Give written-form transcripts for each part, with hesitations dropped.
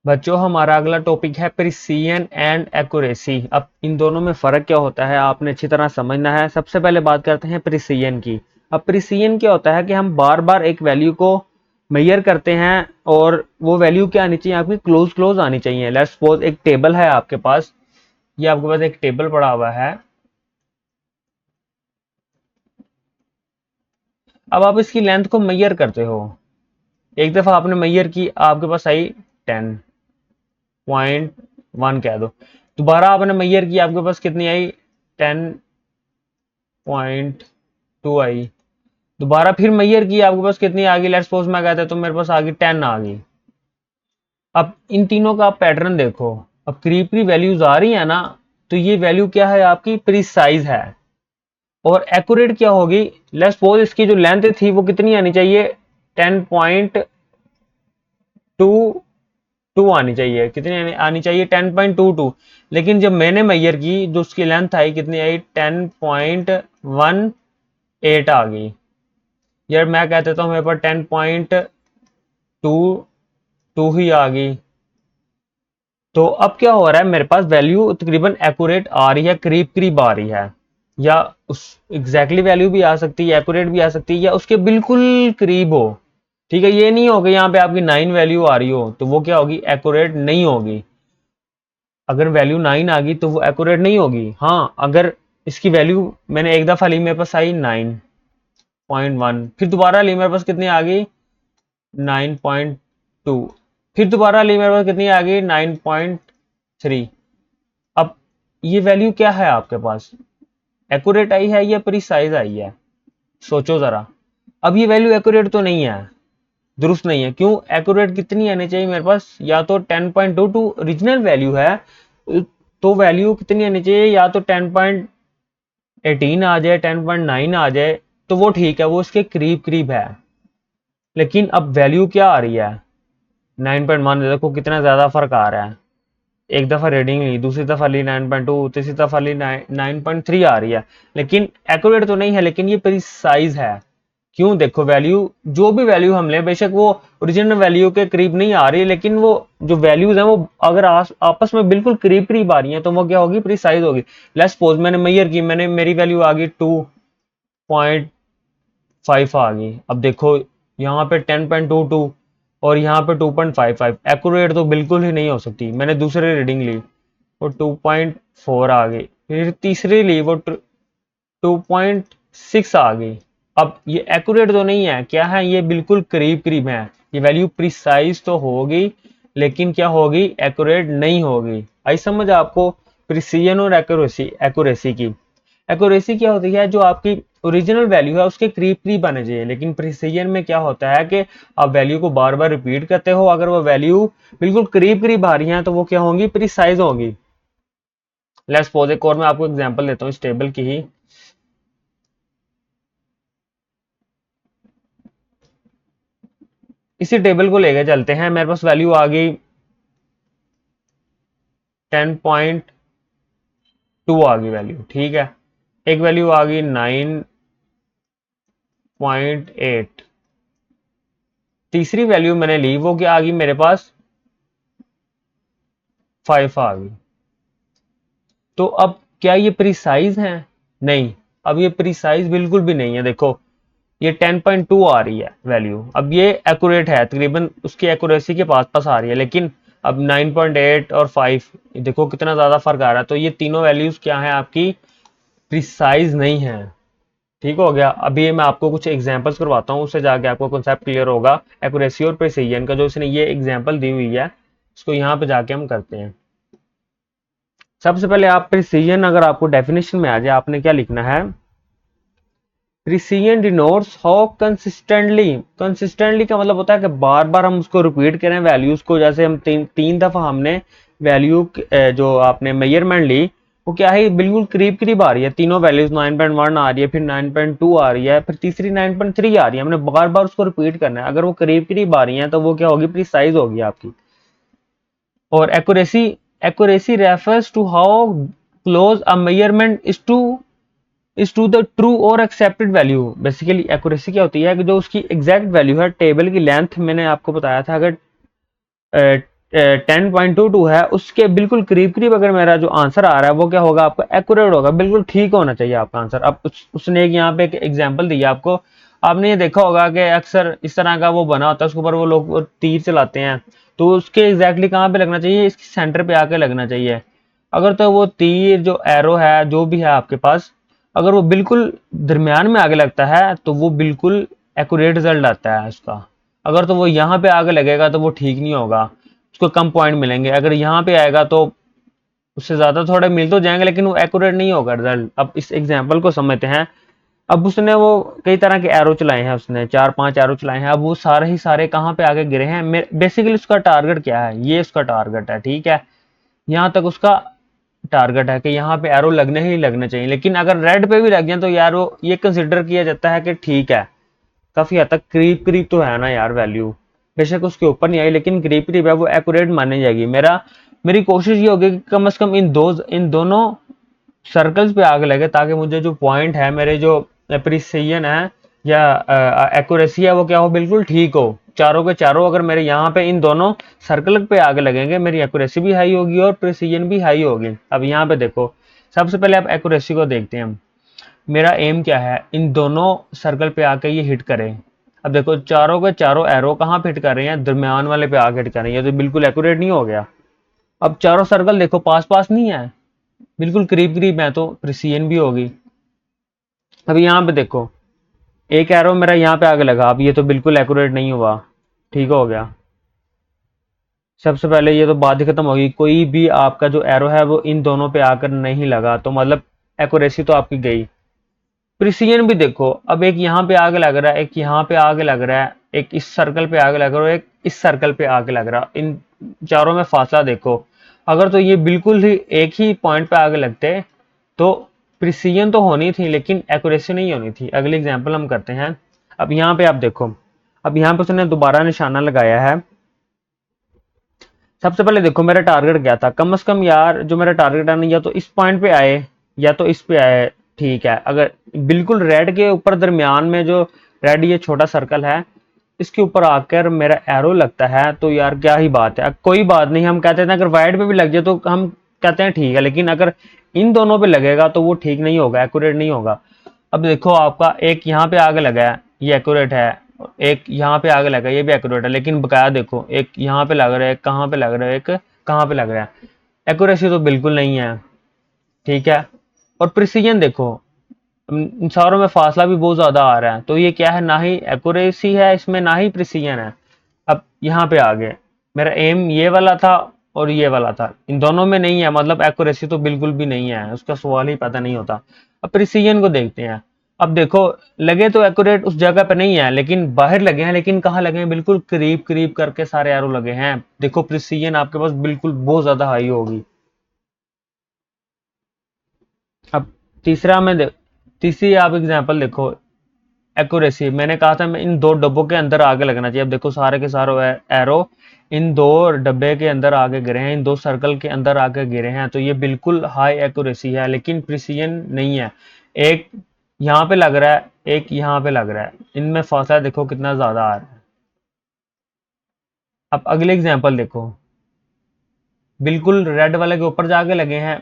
बच्चों हमारा अगला टॉपिक है प्रिसीजन एंड एक्यूरेसी। अब इन दोनों में फ़र्क क्या होता है आपने अच्छी तरह समझना है। सबसे पहले बात करते हैं प्रिसीजन की। अब प्रिसीजन क्या होता है कि हम बार बार एक वैल्यू को मेजर करते हैं और वो वैल्यू क्या आनी चाहिए, आपकी क्लोज क्लोज आनी चाहिए। लेट्स सपोज एक टेबल है आपके पास, ये आपके पास एक टेबल पड़ा हुआ है। अब आप इसकी लेंथ को मेजर करते हो, एक दफ़ा आपने मेजर की, आपके पास आई 10.1 कह दो। दोबारा आपने मेजर की, आपके पास कितनी आई, 10.2 आई। दोबारा फिर मेजर की, आपके पास कितनी आ गई, लेट्स सपोज मैं कहता तो मेरे पास आ गई 10 आ गई। अब इन तीनों का आप पैटर्न देखो, अब करीब करीब वैल्यूज आ रही है ना, तो ये वैल्यू क्या है, आपकी प्रिसाइज है। और एक्यूरेट क्या होगी, लेट्स सपोज इसकी जो लेंथ थी वो कितनी आनी चाहिए, 10.22 आनी चाहिए। कितनी आनी चाहिए, 10.22। लेकिन जब मैंने मेजर की, जो उसकी लेंथ आई कितनी आई, 10.18 आ गई। यार मैं कह देता हूँ मेरे पास 10.22 ही आ गई। तो अब क्या हो रहा है, मेरे पास वैल्यू तकरीबन एक्यूरेट आ रही है, करीब करीब आ रही है, या उस एग्जैक्टली वैल्यू भी आ सकती है, एक्यूरेट भी आ सकती है, या उसके बिल्कुल करीब हो। ठीक है, ये नहीं होगा यहाँ पे आपकी 9 वैल्यू आ रही हो तो वो क्या होगी, एक्यूरेट नहीं होगी। अगर वैल्यू 9 आ गई तो वो एक्यूरेट नहीं होगी। हाँ, अगर इसकी वैल्यू मैंने एक दफा ली, मेरे पास आई 9.1, फिर दोबारा ली, मेरे पास कितनी आ गई, 9.2, फिर दोबारा ली, मेरे पास कितनी आ गई, 9.3। अब ये वैल्यू क्या है आपके पास, एक्यूरेट आई है या प्रिसाइज आई है, सोचो जरा। अब ये वैल्यू एक्यूरेट तो नहीं है, दुरुस्त नहीं है। क्यों, एक्यूरेट कितनी आनी चाहिए मेरे पास, या तो 10.22 ओरिजिनल वैल्यू है, तो वैल्यू कितनी आनी चाहिए, या तो 10.18 आ जाए, 10.9 आ जाए, तो वो ठीक है, वो उसके करीब करीब है। लेकिन अब वैल्यू क्या आ रही है, 9.1। देखो कितना ज्यादा फर्क आ रहा है। एक दफा रीडिंग ली, दूसरी दफा ली 9.2, तीसरी दफा ली 9.3 आ रही है, लेकिन एक्यूरेट तो नहीं है, लेकिन ये प्रिसाइज है। क्यों, देखो वैल्यू, जो भी वैल्यू हम लें, बेशक वो ओरिजिनल वैल्यू के करीब नहीं आ रही, लेकिन वो जो वैल्यूज हैं वो अगर आपस में बिल्कुल करीब करीब आ रही हैं तो वो क्या होगी, प्रिसाइज होगी। लेट्स सपोज मैंने मेजर की, मैंने मेरी वैल्यू आ गई 2.5 आ गई। अब देखो यहाँ पे 10.22 और यहाँ पे 2.55, एक्यूरेट तो बिल्कुल ही नहीं हो सकती। मैंने दूसरी रीडिंग ली, वो 2.4 आ गई, फिर तीसरी ली, वो 2.6 आ गई। अब ये एक्यूरेट तो नहीं है, क्या है, ये बिल्कुल करीब करीब है। ये वैल्यू प्रिसाइज तो होगी, लेकिन क्या होगी, एक्यूरेट नहीं होगी। आई समझ आपको प्रिसीजन और एक्यूरेसी एक्यूरेसी की। एक्यूरेसी क्या होती है, जो आपकी ओरिजिनल वैल्यू है उसके करीब करीब आने चाहिए। लेकिन प्रिसीजन में क्या होता है कि आप वैल्यू को बार बार रिपीट करते हो, अगर वो वैल्यू बिल्कुल करीब करीब आ रही है तो वो क्या होंगी, प्रिसाइज होंगी। लेट्स सपोज एक और मैं आपको एग्जांपल देता हूँ इस टेबल की ही। इसी टेबल को लेके चलते हैं, मेरे पास वैल्यू आ गई 10.2 आ गई वैल्यू, ठीक है। एक वैल्यू आ गई 9.8। तीसरी वैल्यू मैंने ली, वो क्या आ गई मेरे पास, 5 आ गई। तो अब क्या ये प्रिसाइज है, नहीं। अब ये प्रिसाइज बिल्कुल भी नहीं है। देखो ये 10.2 आ रही है वैल्यू, अब ये एक्यूरेट है, तकरीबन उसकी एक्यूरेसी के पास पास आ रही है। लेकिन अब 9.8 और 5, देखो कितना ज्यादा फर्क आ रहा है। तो ये तीनों वैल्यूज क्या है, आपकी प्रिसाइज नहीं है। ठीक हो गया। अभी मैं आपको कुछ एग्जांपल्स करवाता हूँ, उससे जाके आपको कॉन्सेप्ट क्लियर होगा एक्यूरेसी और प्रिसीजन का। जो इसने ये एग्जांपल दी हुई है, इसको यहाँ पे जाके हम करते हैं। सबसे पहले आप प्रिसीजन, अगर आपको डेफिनेशन में आ जाए, आपने क्या लिखना है, precision denotes how consistently. Consistently का मतलब होता है कि बार बार हम उसको रिपीट करें वैल्यूज को। जैसे हम तीन दफा हमने वैल्यू जो आपने मेजरमेंट ली, वो क्या है, बिल्कुल करीब करीब आ रही है। तीनों वैल्यूज 9.1 आ रही है, फिर 9.2 आ रही है, फिर तीसरी 9.3 आ रही है। हमने बार बार उसको रिपीट करना है। अगर वो करीब करीब आ रही है तो वो क्या होगी, प्रिसाइज होगी आपकी। और accuracy, accuracy refers to how close a measurement is to the true और एक्सेप्टेड वैल्यू। बेसिकली एक्यूरेसी क्या होती है कि जो उसकी एग्जैक्ट वैल्यू है, टेबल की लेंथ मैंने आपको बताया था, अगर 10.22 है, उसके बिल्कुल करीब करीब अगर मेरा जो आंसर आ रहा है वो क्या होगा, आपका एक्यूरेट होगा, बिल्कुल ठीक होना चाहिए आपका आंसर। अब उसने एक यहाँ पे एक एग्जांपल दिया आपको, आपने ये देखा होगा कि अक्सर इस तरह का वो बना होता है, उसके ऊपर वो लोग तीर चलाते हैं, तो उसके एग्जैक्टली कहाँ पे लगना चाहिए, इसके सेंटर पे आके लगना चाहिए। अगर तो वो तीर जो एरो है जो भी है आपके पास, अगर वो बिल्कुल दरमियान में आगे लगता है तो वो बिल्कुल एक्यूरेट रिजल्ट आता है उसका। अगर तो वो यहाँ पे आगे लगेगा तो वो ठीक नहीं होगा, उसको कम पॉइंट मिलेंगे। अगर यहाँ पे आएगा तो उससे ज्यादा थोड़े मिल तो जाएंगे, लेकिन वो एक्यूरेट नहीं होगा रिजल्ट। अब इस एग्जांपल को समझते हैं। अब उसने वो कई तरह के एरो चलाए हैं, उसने 4-5 एरो चलाए हैं। अब वो सारे ही सारे कहाँ पे आगे गिरे हैं, बेसिकली उसका टारगेट क्या है, ये उसका टारगेट है, ठीक है। यहाँ तक उसका टारगेट है कि यहाँ पे एरो लगने ही लगने चाहिए। लेकिन अगर रेड पे भी लग जाए तो यार वो ये कंसिडर किया जाता है कि ठीक है, काफी हद तक करीब करीब तो है ना यार वैल्यू, बेशक उसके ऊपर नहीं आई लेकिन करीब करीब है, वो एक्यूरेट मानी जाएगी। मेरी कोशिश ये होगी कि कम से कम इन दोनों सर्कल्स पे आग लगे, ताकि मुझे जो पॉइंट है, मेरे जो प्रिसिजन है या एक्यूरेसी है, वो क्या हो, बिल्कुल ठीक हो। चारों के चारों अगर मेरे यहाँ पे इन दोनों सर्कल पे आगे लगेंगे, मेरी एक्यूरेसी भी हाई होगी और प्रिसिजन भी हाई होगी। अब यहाँ पे देखो, सबसे पहले आप एक्यूरेसी को देखते हैं। मेरा एम क्या है, इन दोनों सर्कल पे आके ये हिट करें। अब देखो चारों के चारों एरो कहाँ पे हिट कर रहे हैं, दरमियान वाले पे आके हिट कर रहे हैं, ये तो बिल्कुल एक्यूरेट नहीं हो गया। अब चारों सर्कल देखो पास पास नहीं है, बिल्कुल करीब करीब है, तो प्रिसीजन भी होगी। अब यहाँ पे देखो, एक एरो मेरा यहाँ पे आगे लगा, अब ये तो बिल्कुल एक्यूरेट नहीं हुआ, ठीक हो गया। सबसे पहले ये तो बात ही खत्म होगी, कोई भी आपका जो एरो है वो इन दोनों पे आकर नहीं लगा, तो मतलब एक्यूरेसी तो आपकी गई। प्रिसीजन भी देखो, अब एक यहाँ पे आगे लग रहा है, एक यहाँ पे आगे लग रहा है, एक इस सर्कल पे आगे लग रहा है और एक इस सर्कल पे आगे लग रहा है। इन चारों में फासला देखो, अगर तो ये बिल्कुल ही एक ही पॉइंट पे आगे लगते तो प्रिसीजन तो होनी थी लेकिन एक्यूरेसी नहीं होनी थी। अगली एग्जांपल हम करते हैं। अब यहाँ पे आप देखो, अब यहाँ पे उसने दोबारा निशाना लगाया है। सबसे पहले देखो मेरा टारगेट क्या था, कम से कम यार जो मेरा टारगेट है ना, या तो इस पॉइंट पे आए या तो इस पे आए, ठीक है। अगर बिल्कुल रेड के ऊपर दरमियान में जो रेड ये छोटा सर्कल है, इसके ऊपर आकर मेरा एरो लगता है तो यार क्या ही बात है, कोई बात नहीं, हम कहते हैं अगर वाइड पे भी लग जाए तो हम कहते हैं ठीक है, लेकिन अगर इन दोनों पे लगेगा तो वो ठीक नहीं होगा, एक्यूरेट नहीं होगा। अब देखो आपका एक यहाँ पे आगे लगा है, ये एक्यूरेट है, एक यहाँ पे आगे लगा है, ये भी एक्यूरेट है, लेकिन बकाया देखो एक यहाँ पे लग रहा है, एक कहाँ पे लग रहा है, एक कहाँ पे लग रहा है, एक्यूरेसी तो बिल्कुल नहीं है, ठीक है। और प्रिसीजन देखो, इन सारों में फासला भी बहुत ज्यादा आ रहा है, तो ये क्या है, ना ही एक्यूरेसी है इसमें ना ही प्रिसीजन है। अब यहाँ पे आ गए, मेरा एम ये वाला था और ये वाला था, इन दोनों में नहीं है, मतलब एक्यूरेसी तो बिल्कुल भी नहीं है, उसका सवाल ही पता नहीं होता। अब प्रिसीजन को देखते हैं। अब देखो, लगे तो एक्यूरेट उस जगह पे नहीं है, लेकिन बाहर लगे हैं, लेकिन कहाँ लगे हैं, बिल्कुल करीब करीब करके सारे एरो लगे हैं। देखो प्रिसीजन आपके पास बिल्कुल बहुत ज्यादा हाई होगी। अब तीसरा तीसरी आप एग्जांपल देखो, एक्यूरेसी मैंने कहा था मैं इन दो डब्बों के अंदर आगे लगना चाहिए। अब देखो सारे के सारे एरो इन दो डब्बे के अंदर आगे गिरे हैं, इन दो सर्कल के अंदर आगे गिरे हैं, तो ये बिल्कुल हाई एक्यूरेसी है, लेकिन प्रिसीजन नहीं है। एक यहाँ पे लग रहा है, एक यहाँ पे लग रहा है, इनमें फासला देखो कितना ज्यादा आ रहा है। अब अगले एग्जाम्पल देखो, बिल्कुल रेड वाले के ऊपर जाके लगे हैं,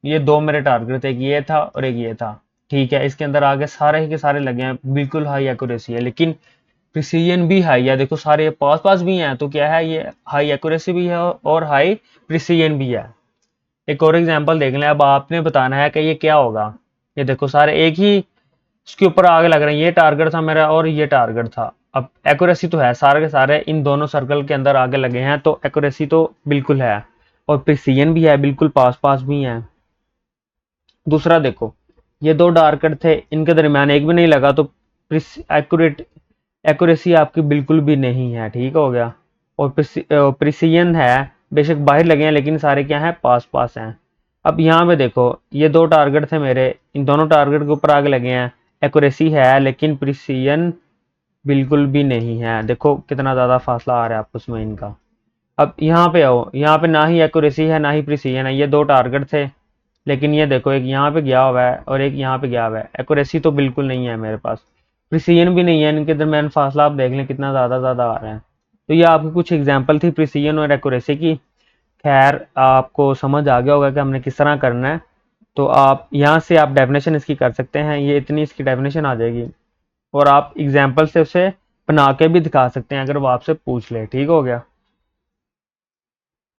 ये दो मेरे टारगेट थे, एक ये था और एक ये था, ठीक है। इसके अंदर आगे सारे ही के सारे लगे हैं, बिल्कुल हाई एक्यूरेसी है, लेकिन प्रिसीजन भी हाई है। देखो सारे पास पास भी हैं, तो क्या है, ये हाई एक्यूरेसी भी है और हाई प्रिसीजन भी है। एक और एग्जांपल देख लें, अब आपने बताना है कि ये क्या होगा। ये देखो सारे एक ही इसके ऊपर आगे लग रहे हैं, ये टारगेट था मेरा और ये टारगेट था। अब एक्यूरेसी तो है, सारे के सारे इन दोनों सर्कल के अंदर आगे लगे हैं, तो एक्यूरेसी तो बिल्कुल है और प्रिसीजन भी है, बिल्कुल पास पास भी है। दूसरा देखो, ये दो टारगेट थे, इनके दरमियान एक भी नहीं लगा, तो एक्यूरेट एक्यूरेसी आपकी बिल्कुल भी नहीं है, ठीक हो गया। और प्रिसीजन है, बेशक बाहर लगे हैं लेकिन सारे क्या हैं, पास पास हैं। अब यहाँ पे देखो, ये दो टारगेट थे मेरे, इन दोनों टारगेट के ऊपर आगे लगे हैं, एक्यूरेसी है लेकिन प्रिसीजन बिल्कुल भी नहीं है। देखो कितना ज़्यादा फासला आ रहा है आपस में इनका। अब यहाँ पे आओ, यहाँ पे ना ही एक्यूरेसी है ना ही प्रिसीजन है, ये दो टारगेट थे, लेकिन ये देखो एक यहाँ पे गया हुआ है और एक यहाँ पे गया हुआ है, एक्यूरेसी तो बिल्कुल नहीं है मेरे पास, प्रिसीजन भी नहीं है, इनके दरमियान फासला आप देख लें कितना ज़्यादा ज़्यादा आ रहा है। तो ये आपकी कुछ एग्जांपल थी प्रिसीजन और एक्यूरेसी की। खैर आपको समझ आ गया होगा कि हमने किस तरह करना है। तो आप यहाँ से आप डेफिनेशन इसकी कर सकते हैं, ये इतनी इसकी डेफिनेशन आ जाएगी और आप एग्जाम्पल से उसे बना के भी दिखा सकते हैं अगर वो आपसे पूछ ले। ठीक हो गया।